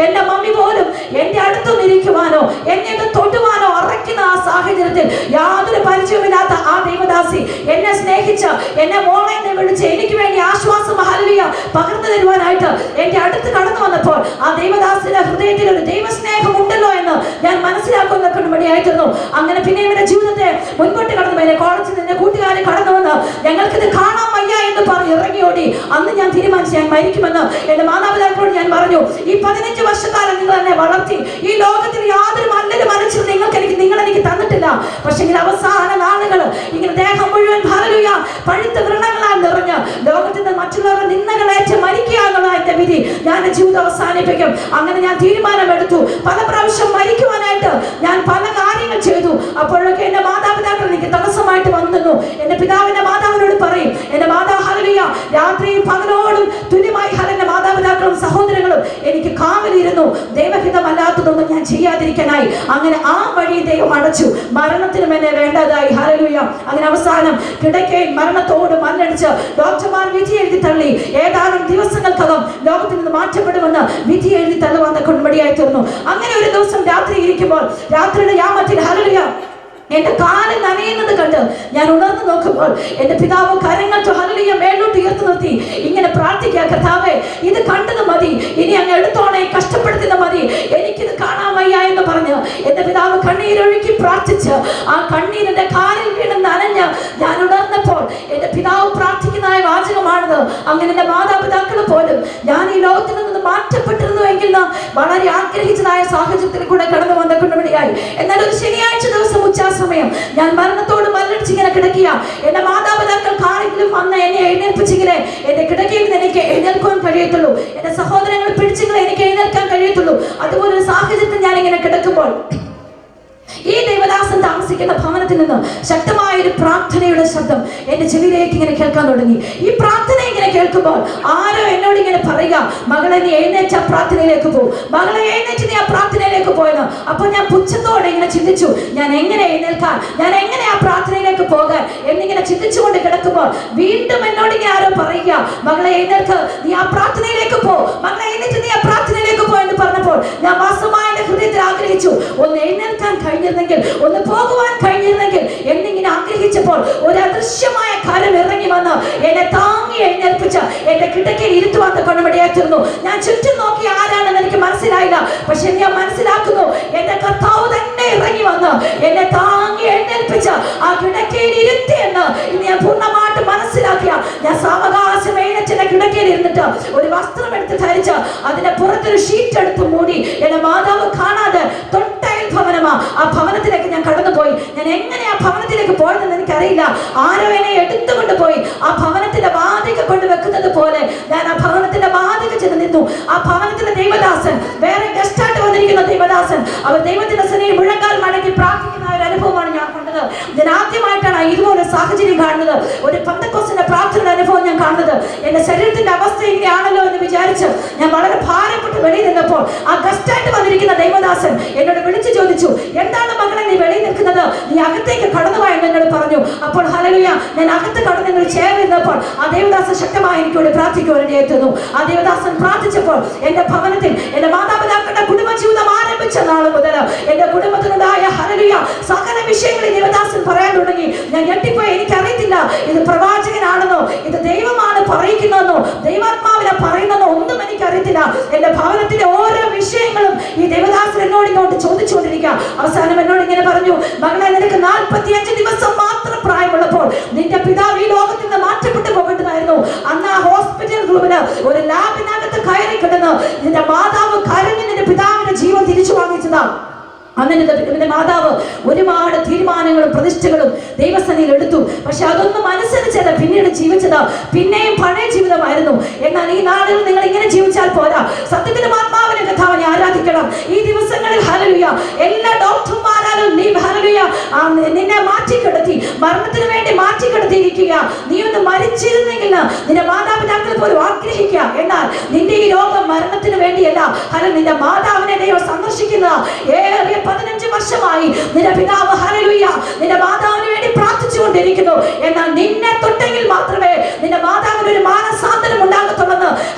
എന്റെ മമ്മി പോലും എന്റെ അടുത്തൊന്നും ഇരിക്കുവാനോ എന്നെ തൊട്ടുവാനോ അറയ്ക്കുന്ന ആ സാഹചര്യത്തിൽ യാതൊരു പരിചയമില്ലാത്ത ആ ദൈവദാസി എന്നെ സ്നേഹിച്ച് എന്നെ മോളെ എന്ന് വിളിച്ച് എനിക്ക് വേണ്ടി ആശ്വാസം ഹല്ലേലൂയ പകർന്നു തരുവാനായിട്ട് എന്റെ അടുത്ത് കടന്നു വന്നപ്പോൾ ആ ദൈവദാസിന്റെ ഹൃദയത്തിൽ ഒരു ദൈവസ്നേഹം ഉണ്ടല്ലോ എന്ന് ഞാൻ മനസ്സിലാക്കുന്നതൊക്കെ വേണ്ടിയായിരുന്നു. അങ്ങനെ പിന്നെ ഇവരുടെ ജീവിതത്തെ മുൻപോട്ട് കടന്നു എന്നെ കോളേജിൽ നിന്ന് കൂട്ടുകാരെ കടന്നു വന്ന് ഞങ്ങൾക്കിത് കാണാൻ വയ്യ എന്ന് പറഞ്ഞ് ഇറങ്ങിയോടി. അന്ന് ഞാൻ തീരുമാനിച്ചു ഞാൻ മരിക്കുമെന്ന് എന്റെ മാതാപിതാക്കളോട് ഞാൻ പറഞ്ഞു. ഈ 15 വർഷക്കാലം നിങ്ങൾ എന്നെ വളർത്തി, ഈ ലോകത്തിൽ യാതൊരു നല്ലൊരു മനസ്സിൽ നിങ്ങൾ എനിക്ക് തന്നിട്ടില്ല. പക്ഷെ അവസാന നാളുകൾ ഇങ്ങനെ ദേഹം മുഴുവൻ ഹല്ലേലൂയ പഴുത്ത വ്രണങ്ങളാൽ നിറഞ്ഞ് ലോകത്തിന്റെ മറ്റുള്ളവരുടെ നിന്ദകളേറ്റ് മരിക്കുക എന്നുള്ള എന്റെ വിധി. ഞാൻ ജീവിതം അവസാനിപ്പിക്കും. അങ്ങനെ ഞാൻ തീരുമാനമെടുത്തു. പല പ്രാവശ്യം മരിക്കുവാനായിട്ട് ഞാൻ പല കാര്യങ്ങൾ ചെയ്തു. അപ്പോഴൊക്കെ എന്റെ മാതാപിതാക്കൾ എനിക്ക് തടസ്സമായിട്ട് വന്നു. എന്റെ പിതാവിന്റെ മാതാവിനോട് പറയും, എന്റെ മാതാവ് ഹല്ലേലൂയ രാത്രിയും പകലോടും തുല്യമായി എന്റെ മാതാപിതാക്കളും സഹോദരങ്ങളും എനിക്ക് കാവലിരുന്നു. ദൈവഹിതമല്ലാത്തതൊന്നും ഞാൻ ചെയ്യാതിരിക്കാനായി. അങ്ങനെ ആ വഴി ദൈവം അടച്ചു. മരണത്തിനും എന്നെ വേണ്ടതായി. ഹല്ലേലൂയ. അങ്ങനെ അവസാനം കിടക്കയിൽ മരണത്തോട് മല്ലടിച്ച് ഡോക്ടർമാർ വിധി എഴുതി തള്ളി. ഏതാനും ദിവസങ്ങൾക്കകം ലോകത്തിൽ നിന്ന് മാറ്റപ്പെടുമെന്ന് വിധി എഴുതി തള്ളുവാൻ കൊണ്ടുമടിയായി തീർന്നു. അങ്ങനെ ഒരു ദിവസം രാത്രി ഇരിക്കുമ്പോൾ രാത്രിയുടെ യാമത്തിൽ ഹല്ലേലൂയ എന്റെ കാല് നനയുന്നത് കണ്ട് ഞാൻ ഉണർന്നു നോക്കുമ്പോൾ എന്റെ പിതാവ് കരങ്ങൾ ഹല്ലേലൂയ മേലോട്ട് ഉയർത്തി നിർത്തി ഇങ്ങനെ പ്രാർത്ഥിക്കുക, കർത്താവേ ഇത് കണ്ടത് മതി, ഇനി അങ്ങ് എടുത്തോണേ, കഷ്ടപ്പെടുത്തുന്ന മതി, എനിക്കിത് കാണാൻ വയ്യ എന്ന് പറഞ്ഞ് എന്റെ പിതാവ് കണ്ണീരൊഴുക്കി പ്രാർത്ഥിച്ച് ആ കണ്ണീരിന്റെ കാലിൽ വീണ് നനഞ്ഞ് ഞാൻ ഉണർന്നപ്പോൾ എന്റെ പിതാവ് പ്രാർത്ഥിക്കുന്നതായ വാചകമാണത്. അങ്ങനെ എന്റെ മാതാപിതാക്കൾ പോലും ഞാൻ ഈ ലോകത്തിൽ നിന്ന് മാറ്റപ്പെട്ടിരുന്നുവെങ്കിൽ നാം വളരെ ആഗ്രഹിച്ചതായ സാഹചര്യത്തിൽ കൂടെ കടന്നു വന്നിട്ടുണ്ടായി. എന്നാൽ ഒരു ശനിയാഴ്ച ദിവസം ഉച്ചസമയം ഞാൻ മരണത്തോട് മല്ലടിച്ച് ഇങ്ങനെ കിടക്കുക. എന്റെ മാതാപിതാക്കൾക്ക് ആരെങ്കിലും വന്ന് എന്നെ എഴുന്നേൽപ്പിച്ചെങ്കിലേ എന്റെ കിടക്കയിൽ നിന്ന് എനിക്ക് എഴുന്നേൽക്കാൻ കഴിയത്തുള്ളൂ. എന്റെ സഹോദരങ്ങൾ പിടിച്ചെങ്കിലേ എനിക്ക് എഴുന്നേൽക്കാൻ കഴിയത്തുള്ളൂ. അതുപോലെ ഒരു സാഹചര്യത്തിൽ ഞാൻ ഇങ്ങനെ കിടക്കുമ്പോൾ ഈ ദൈവദാസൻ താമസിക്കുന്ന ഭവനത്തിൽ നിന്ന് ശക്തമായ ഒരു പ്രാർത്ഥനയുടെ ശബ്ദം എന്റെ ചെവിയിലേക്ക് ഇങ്ങനെ കേൾക്കാൻ തുടങ്ങി. ഈ പ്രാർത്ഥന ഇങ്ങനെ കേൾക്കുമ്പോൾ ആരോ എന്നോട് ഇങ്ങനെ പറയുക, മകളെ നീ എഴുന്നേറ്റ് ആ പ്രാർത്ഥനയിലേക്ക് പോകും, മകളെ എഴുന്നേറ്റ് നീ ആ പ്രാർത്ഥനയിലേക്ക് പോയെന്ന്. അപ്പോൾ ഞാൻ പുച്ഛത്തോടെ ഇങ്ങനെ ചിന്തിച്ചു, ഞാൻ എങ്ങനെ എഴുന്നേൽക്കാൻ, ഞാൻ എങ്ങനെ ആ പ്രാർത്ഥനയിലേക്ക് പോകാൻ എന്നിങ്ങനെ ചിന്തിച്ചുകൊണ്ട് കിടക്കുമ്പോൾ വീണ്ടും എന്നോട് ഇങ്ങനെ ആരോ പറയുക, മകളെ എഴുന്നേൽക്ക്, നീ ആ പ്രാർത്ഥനയിലേക്ക് പോ, മകളെ എഴുന്നേറ്റ് നീ ആ പ്രാർത്ഥനയിലേക്ക് പോ എന്ന് പറഞ്ഞപ്പോൾ ഞാൻ വാസ്തവമായ എന്റെ ഹൃദയത്തിൽ ആഗ്രഹിച്ചു, ഒന്ന് എഴുന്നേൽക്കാൻ കഴിഞ്ഞിരുന്നെങ്കിൽ, ഒന്ന് പോകുവാൻ കഴിഞ്ഞിരുന്നെങ്കിൽ എന്നിങ്ങനെ ആഗ്രഹിച്ചപ്പോൾ ഒരു അദൃശ്യമായ കാലം ഇറങ്ങി വന്ന് എന്നെ താങ്ങി എഴുന്നേൽപ്പിച്ച് എന്റെ കിടക്കയിൽ ഇരുത്തുവാൻ കൊണ്ടുമടിയായിരുന്നു. ഞാൻ ചുറ്റും നോക്കി ആരാണെന്ന് എനിക്ക് മനസ്സിലായില്ല. പക്ഷെ ഞാൻ മനസ്സിലാക്കുന്നു, എന്റെ കർത്താവ് തന്നെ ഇറങ്ങി വന്ന് എന്നെ താങ്ങി എഴുന്നേൽപ്പിച്ച് ആ കിടക്കയിൽ ഇരുത്തിയെന്ന് ഇനി ഞാൻ പൂർണ്ണമായിട്ട് മനസ്സിലാക്കിയ ഞാൻ സാവകാശം എഴുന്നേറ്റ് കിടക്കയിൽ ഇരുന്നിട്ട് ഒരു വസ്ത്രം എടുത്ത് ധരിച്ച് അതിന്റെ പുറത്തൊരു ഷീറ്റ് എടുത്ത് മൂടി എന്റെ മാതാവ് കാണാതെ തൊട്ടയൽ ഭവനമാ ആ ഭവനത്തിലേക്ക് ഞാൻ കടന്നുപോയി. ഞാൻ എങ്ങനെ ആ ഭവനത്തിലേക്ക് പോയതെന്ന് എനിക്കറിയില്ല. ആരോ എന്നെ എടുത്തുകൊണ്ട് പോയി ആ ഭവനത്തിന്റെ വാതിക കൊണ്ട് വെക്കുന്നത് പോലെ ഞാൻ ആ ഭവനത്തിന്റെ വാതിക ചെന്ന് നിന്നു. ആ ഭവനത്തിന്റെ ദൈവദാസൻ, വേറെ ഗസ്റ്റായിട്ട് വന്നിരിക്കുന്ന ദൈവദാസൻ, അവർ ദൈവത്തിന്റെ സന്നിധിയിൽ മുഴങ്കാൽ മടക്കി പ്രാർത്ഥിക്കുന്ന ഒരു അനുഭവമാണ് ഞാൻ കണ്ടത്. ഞാൻ ആദ്യമായിട്ടാണ് ഇതുപോലെ സാഹചര്യം കാണുന്നത്. ഒരു പെന്തക്കോസ്തിന്റെ പ്രാർത്ഥനയുടെ അനുഭവം ഞാൻ കാണുന്നത്. എന്റെ ശരീരത്തിന്റെ അവസ്ഥ ഇങ്ങനെയാണല്ലോ എന്ന് വിചാരിച്ച് ഞാൻ വളരെ ഭാരപ്പെട്ട് വെളിയിൽ നിന്നപ്പോൾ ആ ഗസ്റ്റായിട്ട് വന്നിരിക്കുന്ന ദൈവദാസൻ എന്നോട് വിളിച്ചു ചോദിച്ചു, എന്താണ് മകളെ നീ വെളിയിൽ നിൽക്കുന്നത്, നീ അകത്തേക്ക് കടന്നു പോയെന്ന് എന്നോട് പറഞ്ഞു. അപ്പോൾ ഹല്ലേലൂയ ഞാൻ അകത്ത് കടന്നു ചേർന്നപ്പോൾ ആ ദേവദാസൻ ശക്തമായി എനിക്കൂടെ പ്രാർത്ഥിക്കുവാനെത്തുന്നു. ആ ദേവദാസൻ പ്രാർത്ഥിച്ചപ്പോൾ എന്റെ ഭവനത്തിൽ എന്റെ മാതാപിതാക്കളുടെ കുടുംബജീവിതം ആരംഭിച്ച നാൾ മുതൽ എന്റെ കുടുംബത്തിനുണ്ടായ ഹല്ലേലൂയ സകല വിഷയങ്ങളിൽ ദേവദാസൻ പറയാൻ തുടങ്ങി. ഞാൻ ഞെട്ടിപ്പോയി. എനിക്കറിയത്തില്ല ഇത് പ്രവാചകനാണെന്നോ ഇത് ദൈവമാണ് പറയിക്കുന്നതെന്നോ ദൈവാത്മാവിനെ പറയുന്നതെന്നോ ഒന്നും എനിക്കറിയത്തില്ല. എന്റെ ഭവനത്തിലെ ഓരോ വിഷയങ്ങളും ഈ ദേവദാസൻ എന്നോട് ഇങ്ങോട്ട് ചോദിച്ചുകൊണ്ടിരിക്കുക. അവസാനം എന്നോട് ഇങ്ങനെ പറഞ്ഞു, മകളെ നിനക്ക് 45 ദിവസം മാത്രം പ്രായമുള്ളപ്പോൾ നിന്റെ പിതാവ് ഈ ലോകത്തിൽ നിന്ന് മാറ്റപ്പെട്ടു പോകേണ്ടതായിരുന്നു. അന്ന് ആ ഹോസ്പിറ്റൽ റൂമിന് ഒരു ലാബിനകത്ത് കയറി കിടന്ന് നിന്റെ മാതാവ് കരഞ്ഞ് നിന്റെ പിതാവിന്റെ ജീവൻ തിരിച്ചു വാങ്ങിച്ചതാണ്. അന്നെ മാതാവ് ഒരുപാട് തീരുമാനങ്ങളും പ്രതിഷ്ഠകളും ദൈവസന്നിധിയിൽ എടുത്തു. പക്ഷെ അതൊന്നും അനുസരിച്ചല്ല പിന്നീട് ജീവിച്ചത്. പിന്നെയും പഴയ ജീവിതമായിരുന്നു. എന്നാൽ ഈ നാളുകൾ നിങ്ങൾ ഇങ്ങനെ ജീവിച്ചാൽ പോരാ. സത്യത്തിന്റെ ആത്മാവിനെ കർത്താവിനെ ആരാധിക്കണം. ഈ ദിവസങ്ങളിൽ ഹല്ലേലൂയ എല്ലാ ഡോക്ടർമാരാലും നീ ഹല്ലേലൂയ നിന്നെ മാറ്റിക്കിടത്തി, മരണത്തിന് വേണ്ടി മാറ്റിക്കിടത്തിയിരിക്കുക. നീ ഒന്ന് മരിച്ചിരുന്നെങ്കിൽ നിന്റെ മാതാപിതാക്കൾ പോലും ആഗ്രഹിക്കുക. എന്നാൽ നിന്റെ ഈ രോഗം മരണത്തിന് വേണ്ടിയല്ല. നിന്റെ മാതാവിനെ ദൈവം സന്ദർശിക്കുന്ന ഏറിയ 15 വർഷമായി നിന്റെ പിതാവ് ഹല്ലേലൂയ നിന്റെ മാതാവിന് വേണ്ടി പ്രാർത്ഥിച്ചുകൊണ്ടിരിക്കുന്നു. എന്നാൽ നിന്നെ തൊട്ടെങ്കിൽ മാത്രമേ നിന്റെ മാതാവിന് ഒരു മാനസാന്തരം ഉണ്ടാകത്തുള്ളെന്ന്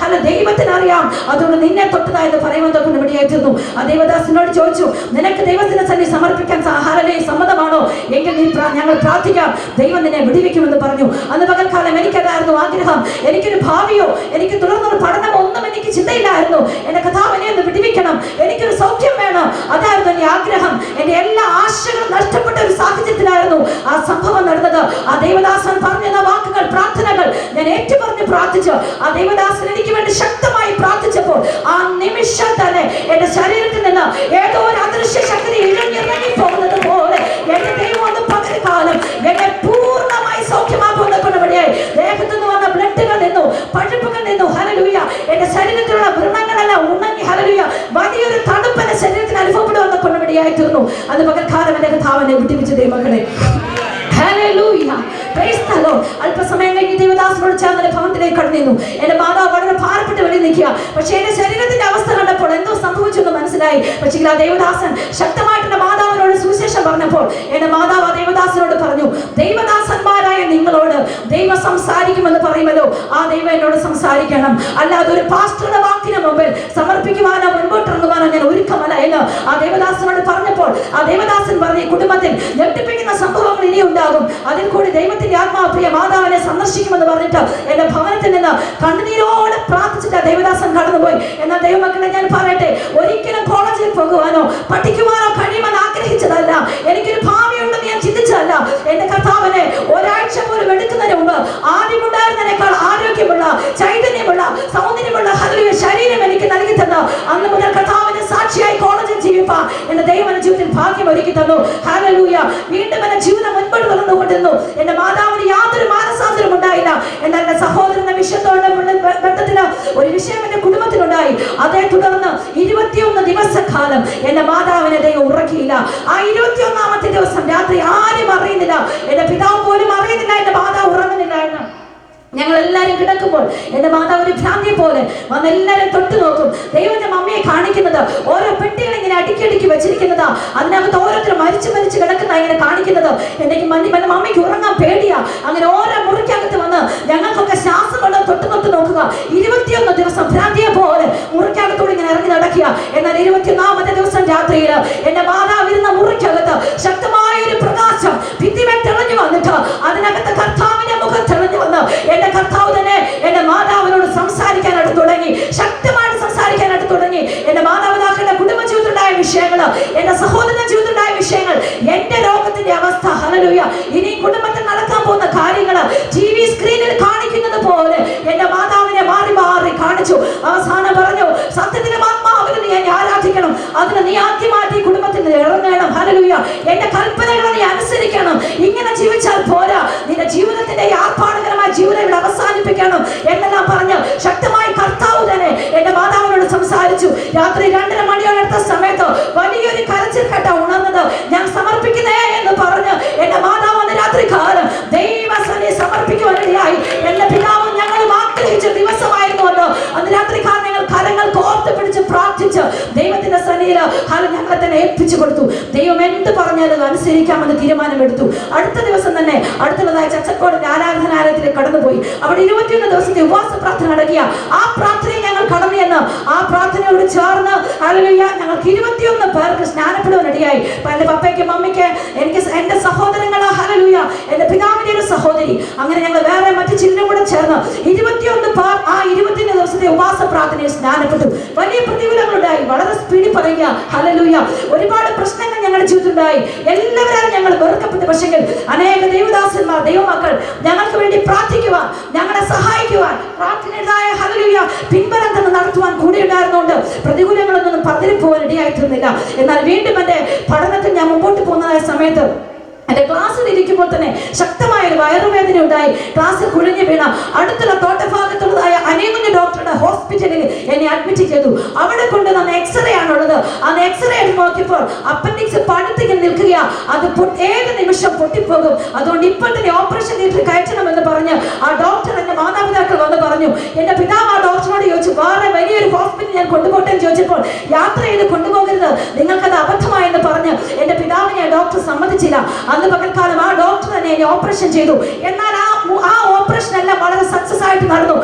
ദൈവത്തിന് അറിയാം. അതുകൊണ്ട് നിന്നെ തൊട്ടതാ എന്ന് പറയുന്നത് കൊണ്ട് ഇവിടെയായിരുന്നു. ആ ദേവദാസനോട് ചോദിച്ചു, നിനക്ക് ദൈവത്തിന്റെ സന്നിധി സമർപ്പിക്കാൻ സമ്മതമാണോ? എങ്കിൽ ഞങ്ങൾ പ്രാർത്ഥിക്കാം, ദൈവം നിന്നെ വിടുവിക്കുമെന്ന് പറഞ്ഞു. അന്ന് പകൽക്കാലം എനിക്കതായിരുന്നു ആഗ്രഹം. എനിക്കൊരു ഭാവിയോ എനിക്ക് തുടർന്നൊരു പഠനമോ ഒന്നും എനിക്ക് ചിന്തയില്ലായിരുന്നു. എന്റെ കഥാവ് എന്നെ ഒന്ന് വിടുവിക്കണം, എനിക്കൊരു സൗഖ്യം വേണം, അതായിരുന്നു എന്റെ ആഗ്രഹം. എന്റെ എല്ലാ ആശകളും നഷ്ടപ്പെട്ട ഒരു സാഹചര്യത്തിലായിരുന്നു ആ സംഭവം നടന്നത്. ആ ദേവദാസൻ പറഞ്ഞ വാക്കുകൾ, പ്രാർത്ഥനകൾ ഞാൻ ഏറ്റുപറഞ്ഞ് പ്രാർത്ഥിച്ചു. ആ ദേവദാസൻ എനിക്ക് വേണ്ടി ശക്തമായി പ്രാർത്ഥിച്ചപ്പോൾ ആ നിമിഷം തന്നെ എന്റെ ശരീരത്തിൽ നിന്ന് ഏതോ ഒരു അദൃശ്യ ശക്തി ഇഴഞ്ഞിറങ്ങി പോകുന്നത് പോലെ എന്റെ ദൈവം ഒന്ന് പകൽക്കാലം എന്നെ പൂർണ്ണമായി സൗഖ്യമാക്കുന്ന കൊണ്ടുവഴിയായി ദേഹത്തു നിന്ന് വന്ന ബ്ലഡുകൾ നിന്നു, പഴുപ്പുകൾ നിന്നു. ഹല്ലേലൂയ. എന്റെ ശരീരത്തിലുള്ള വ്രണങ്ങളെല്ലാം ഉണങ്ങി. ഹല്ലേലൂയ. വലിയൊരു തണുപ്പ് എന്റെ ശരീരത്തിന് അനുഭവപ്പെടുന്ന കൊണ്ടുവഴിയായി തീർന്നു. അത് പകൽക്കാലം എന്റെ കഥാവിനെ വിട്ടുവെച്ച ദൈവമക്കളെ. ഹല്ലേലൂയ. Praise the Lord. അല്പസമയം കഴിഞ്ഞ് ദേവദാസനോട് ചേർന്ന് ഭവനത്തിലേക്ക് കടന്നിരുന്നു. എന്റെ മാതാവ് വളരെ ഭാരപ്പെട്ട് വെളി നിൽക്കുക. പക്ഷേ എന്റെ ശരീരത്തിന്റെ അവസ്ഥ കണ്ടപ്പോൾ എന്തോ സംഭവിച്ചെന്ന് മനസ്സിലായി. പക്ഷേ ആ ദേവദാസൻ ശക്തമായിട്ട് എന്റെ മാതാവിനോട് സുവിശേഷം പറഞ്ഞപ്പോൾ എന്റെ മാതാവ് ആ ദേവദാസനോട് പറഞ്ഞു, ദൈവദാസന്മാരായ നിങ്ങളോട് ദൈവം സംസാരിക്കുമെന്ന് പറയുമല്ലോ, ആ ദൈവം എന്നോട് സംസാരിക്കണം. അല്ലാതെ ഒരു പാസ്റ്ററുടെ വാക്കിന് മുമ്പിൽ സമർപ്പിക്കുവാനോ മുൻപോട്ടിറങ്ങുവാനോ ഞാൻ ഒരുക്കമല്ല എന്ന് ആ ദേവദാസനോട് പറഞ്ഞപ്പോൾ ആ ദേവദാസൻ പറഞ്ഞു, കുടുംബത്തിൽ ഞെട്ടിപ്പിക്കുന്ന സംഭവങ്ങൾ ഇനി ഉണ്ടാകും, അതിൽ കൂടി ദൈവത്തിന്റെ ആത്മാവ് പ്രിയ മാതാവിനെ സന്ദർശിക്കുമെന്ന് പറഞ്ഞിട്ട് എന്റെ ഭവനത്തിൽ നിന്ന് കണ്ണുനീരോടെ പ്രാർത്ഥിച്ചിട്ട് ദേവദാസൻ കടന്നുപോയി. എന്നാൽ ദൈവമക്കളെ ഞാൻ പറയട്ടെ, ഒരിക്കലും കോളേജിൽ പോകുവാനോ പഠിക്കുവാനോ കഴിയുമെന്ന് ആഗ്രഹിച്ചതല്ല, എനിക്കൊരു ഭാവിയുണ്ടെന്ന് ഞാൻ ചിന്തിച്ചതല്ല. എന്റെ കർത്താവിനെ ഒരാഴ്ച പോലും എടുക്കുന്നതിന് മുമ്പ് ആദ്യമുണ്ടായിരുന്നതിനേക്കാൾ ആരോഗ്യമുള്ള, ചൈതന്യമുള്ള, സൗന്ദര്യമുള്ള ഹല്ലേലൂയ ശരീരം എനിക്ക് നൽകി തന്നു. അന്ന് മുതൽ കർത്താവിന്റെ സാക്ഷിയായി കോളേജിൽ ജീവിപ്പാൻ എന്റെ ദൈവം എന്റെ ജീവിതത്തിൽ ഭാഗ്യം ഒരുക്കി തന്നു. ഹല്ലേലൂയ. വീണ്ടും എന്റെ ജീവിതം മുൻപോട്ട് വളർന്നുകൊണ്ടിരുന്നു. എന്റെ മാതാവിന് യാതൊരു മാനസാന്തരം ഉണ്ടായില്ല. എന്നാൽ എന്റെ സഹോദരന്റെ വിഷയത്തോടെ ബന്ധത്തിന് ഒരു വിഷയം എന്റെ കുടുംബത്തിലുണ്ടായി. അതേ തുടർന്ന് 21 ദിവസക്കാലം എന്റെ മാതാവിനെ ദൈവം ഉറക്കിയില്ല. ആ 21ാമത്തെ ദിവസം രാത്രി ആരും അറിയുന്നില്ല, എന്റെ പിതാവ് പോലും അറിയുന്നില്ല എന്റെ മാതാവ് ഉറങ്ങുന്നില്ല എന്ന്. ഞങ്ങൾ എല്ലാവരും കിടക്കുമ്പോൾ എന്റെ മാതാവ് ഒരു ഭ്രാന്തിയെ പോലെ വന്ന് എല്ലാവരും തൊട്ടു നോക്കും. ദൈവന്റെ മമ്മിയെ കാണിക്കുന്നത് ഓരോ പെട്ടികൾ ഇങ്ങനെ അടുക്കി വെച്ചിരിക്കുന്നതാ, അതിനകത്ത് ഓരോരുത്തരും മരിച്ചു കിടക്കുന്ന ഇങ്ങനെ കാണിക്കുന്നത്. എനിക്ക് മമ്മിക്ക് ഉറങ്ങാൻ പേടിയാ. അങ്ങനെ ഓരോ മുറിക്കകത്ത് വന്ന് ഞങ്ങൾക്കൊക്കെ ശ്വാസം കൊണ്ട് തൊട്ട് നോക്കുക. 21 ദിവസം ഭ്രാന്തിയെ പോലെ മുറിക്കകത്തോട് ഇങ്ങനെ ഇറങ്ങി നടക്കുക. എന്നാൽ 21ാമത്തെ ദിവസം രാത്രിയിൽ എന്റെ മാതാവ് ഇരുന്ന മുറിക്കകത്ത് ശക്തമായ ഒരു പ്രകാശം ഭിത്തിമേൽ തെളിഞ്ഞു വന്നിട്ട് അതിനകത്ത് കർത്താവിന്റെ മുഖം തെളിഞ്ഞു വന്ന് എന്റെ കർത്താവ് തന്നെ എന്റെ മാതാവിനോട് സംസാരിക്കാനായിട്ട് തുടങ്ങി, ശക്തമായിട്ട് സംസാരിക്കാനായിട്ട് തുടങ്ങി. എന്റെ മാതാപിതാക്കളുടെ കുടുംബ ജീവിതത്തിലുണ്ടായ വിഷയങ്ങൾ, എന്റെ സഹോദരന്റെ ജീവിതത്തിലുണ്ടായ വിഷയങ്ങൾ, എന്റെ രോഗത്തിന്റെ അവസ്ഥ, ഹല്ലേലൂയ, ഇനി കുടുംബത്തിൽ നടക്കാൻ പോകുന്ന കാര്യങ്ങൾ TV സ്ക്രീനിൽ കാണിക്കുന്നത് പോലെ എന്റെ മാതാവിനെ മാറി കാണിച്ചു. അവസാനം പറഞ്ഞു, സത്യത്തിലും ആത്മാവിനെ നീ ആരാധിക്കണം, അതിന് നീ ആദ്യമായിട്ട് ഈ കുടുംബത്തിൽ ഇറങ്ങണം. ഹല്ലേലൂയ. എന്റെ കൽപ്പനകളെ നീ അനുസരിക്കണം. ഇങ്ങനെ ജീവിച്ചാൽ പോരാ, നിന്റെ ജീവിതത്തിന്റെ ആർഭാടകരമായ ജീവിതം ഇവിടെ അവസാനിപ്പിക്കണം എന്നെല്ലാം പറഞ്ഞ് ശക്തമായി കർത്താവ് തന്നെ എന്റെ മാതാവിനോട് സംസാരിച്ചു. രാത്രി 2:30 മണിയോടടുത്ത സമയത്ത് വലിയൊരു കരച്ചിൽ കേട്ട ഉണർന്നത്. ഞാൻ സമർപ്പിക്കുന്നേ എന്ന് പറഞ്ഞ് എന്റെ മാതാവ് അന്ന് രാത്രി കാലം ദൈവസന്നിധിയിൽ സമർപ്പിക്കുവാനിടയായി. എന്റെ പിതാവും ഞങ്ങളും ആഗ്രഹിച്ച ദിവസമായിരുന്നു അന്ന്. അന്ന് രാത്രി കാലം ഞങ്ങൾ കരങ്ങൾ കോർത്ത് പിടിച്ച് പ്രാർത്ഥിച്ച് ദൈവത്തിന്റെ സന്നിധിയിൽ ഞങ്ങളെ തന്നെ ഏൽപ്പിച്ചു കൊടുത്തു. ദൈവം എന്ത് പറഞ്ഞാലും അനുസരിക്കാമെന്ന് തീരുമാനമെടുത്തു. അടുത്ത ദിവസം തന്നെ അടുത്തുള്ളതായ ചച്ചക്കോടിന്റെ ആരാധനാലയത്തിലേക്ക് കടന്നുപോയി. അവിടെ 21 ദിവസത്തെ ഉപവാസ പ്രാർത്ഥന നടക്കുക. ആ പ്രാർത്ഥനയെ ഞങ്ങൾ കടന്നു എന്ന് ആ പ്രാർത്ഥനയോട് ചേർന്ന് ഹല്ലേലൂയ ഞങ്ങൾക്ക് 21 പേർക്ക് സ്നാനപ്പെടുവാനിടയായി. എന്റെ പപ്പയ്ക്ക്, മമ്മിക്ക്, എനിക്ക്, എന്റെ സഹോദരങ്ങൾ, ഹല്ലേലൂയ, എന്റെ പിതാവിന്റെ ഒരു സഹോദരി, അങ്ങനെ ഞങ്ങൾ വേറെ മറ്റു ചിലരും കൂടെ ചേർന്ന് 21 പേർ ആ 21 ദിവസത്തെ ഉപവാസ പ്രാർത്ഥനയിൽ സ്നാനപ്പെട്ടു. വലിയ പ്രതികൂലങ്ങളുണ്ടായി. വളരെ സ്പീഡിൽ പറയുക, ഹല്ലേലൂയ. ഒരുപാട് പ്രശ്നങ്ങൾ ഞങ്ങളുടെ ജീവിതത്തിലുണ്ടായി. എല്ലാവരും ഞങ്ങൾ വെറുക്കപ്പെട്ടു. പക്ഷേ അനേക ദൈവദാസന്മാർ, ദൈവമക്കൾ ഞങ്ങൾക്ക് വേണ്ടി പ്രാർത്ഥിക്കുവാൻ, ഞങ്ങളെ സഹായിക്കുവാൻ, പ്രാർത്ഥനയുടേതായ ഹല്ലേലൂയ പിൻബലം തന്നെ നടത്തുവാൻ കൂടെ ഉണ്ടായിരുന്നുകൊണ്ട് പ്രതികൂലങ്ങളൊന്നും പതിരിപ്പോവാൻ ഇടയായിട്ടൊന്നുമില്ല. എന്നാൽ വീണ്ടും എന്റെ പഠനത്തിൽ ഞാൻ മുമ്പോട്ട് പോകുന്നതായ സമയത്ത് എന്റെ ക്ലാസ്സിൽ ഇരിക്കുമ്പോൾ തന്നെ ശക്തമായ ഒരു വയറുവേദന ഉണ്ടായി. ക്ലാസ്സിൽ കുഴിഞ്ഞു വീണ അടുത്തുള്ള തോട്ടഭാഗത്തുള്ളതായ അനേകുഞ്ഞ് ഡോക്ടറുടെ ഹോസ്പിറ്റലിൽ എന്നെ അഡ്മിറ്റ് ചെയ്തു. അവിടെ കൊണ്ടുവന്ന എക്സ്റേ ആണുള്ളത്. അന്ന് എക്സ്റേ എടുത്ത് നോക്കിയപ്പോൾ അപ്പൻഡിക്സ് പടുത്തിങ്ങനെ നിൽക്കുക. അത് ഏത് നിമിഷം പൊട്ടിപ്പോകും. അതുകൊണ്ട് ഇപ്പോൾ തന്നെ ഓപ്പറേഷൻ തിയേറ്ററിൽ കയറ്റണമെന്ന് പറഞ്ഞ് ആ ഡോക്ടർ എന്റെ മാതാപിതാക്കൾ വന്ന് പറഞ്ഞു. എന്റെ പിതാവ് ആ ഡോക്ടറിനോട് ചോദിച്ചു, വേറെ വലിയൊരു ഹോസ്പിറ്റലിൽ ഞാൻ കൊണ്ടുപോട്ടെ എന്ന് ചോദിച്ചപ്പോൾ യാത്ര ചെയ്ത് കൊണ്ടുപോകരുത്, നിങ്ങൾക്കത് അബദ്ധമായെന്ന് പറഞ്ഞ് എൻ്റെ പിതാവിനെ ഡോക്ടർ സമ്മതിച്ചില്ല. അന്ന് പകൽക്കാലം ആ ഡോക്ടർ തന്നെ എന്നെ ഓപ്പറേഷൻ ചെയ്തു. എന്നാൽ ആ ഓപ്പറേഷൻ എല്ലാം വളരെ സക്സസ് ആയിട്ട് നടന്നു.